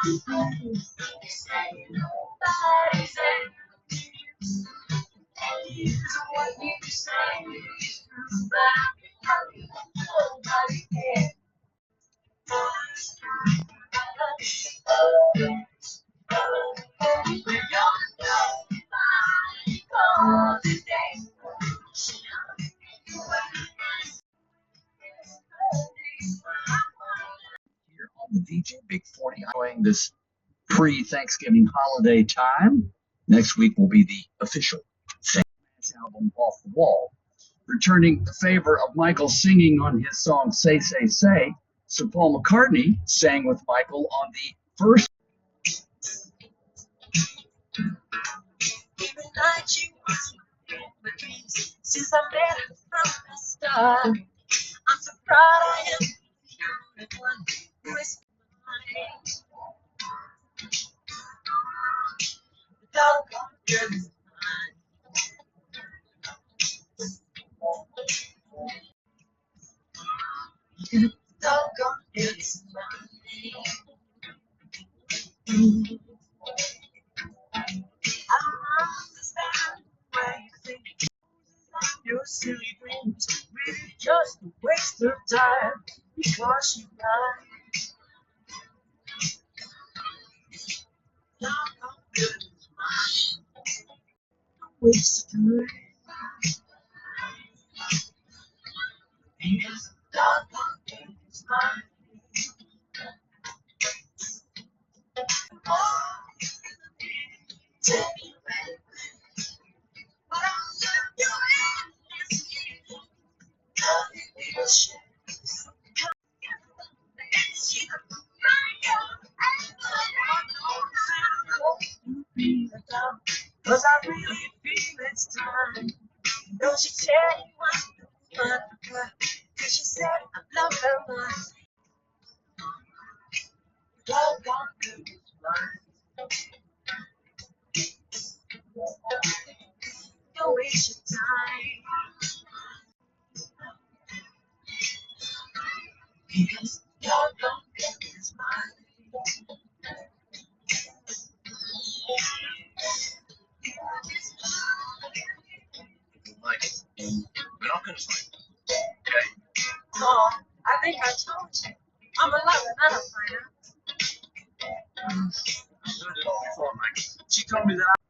Here on the DJ Big 40, enjoying this pre-Thanksgiving holiday time. Next week will be the official album Off the Wall. Returning the favor of Michael singing on his song Say, Say, Say, Sir Paul McCartney sang with Michael on the first. Even night you was my dreams since I met her from the start. I'm so proud I am the only one who is mine. The doggone girl is mine. The doggone girl is mine. I don't understand why you think your silly dreams really just a waste of time because you're mine. Doggone girl is mine. Waste of time. Because doggone girl is mine. Take me away. But I love you endlessly. Nothing will share. It's you, cause I really feel it's time. Don't you tell anyone, cause she said I love her much. Doggone girl is mine. Don't waste your time. Because doggone girl is mine. Michael, we're not going to fight. Okay? Oh, I think I told you. I'm a lover, not a fighter. I've heard it all before, Michael. She told me that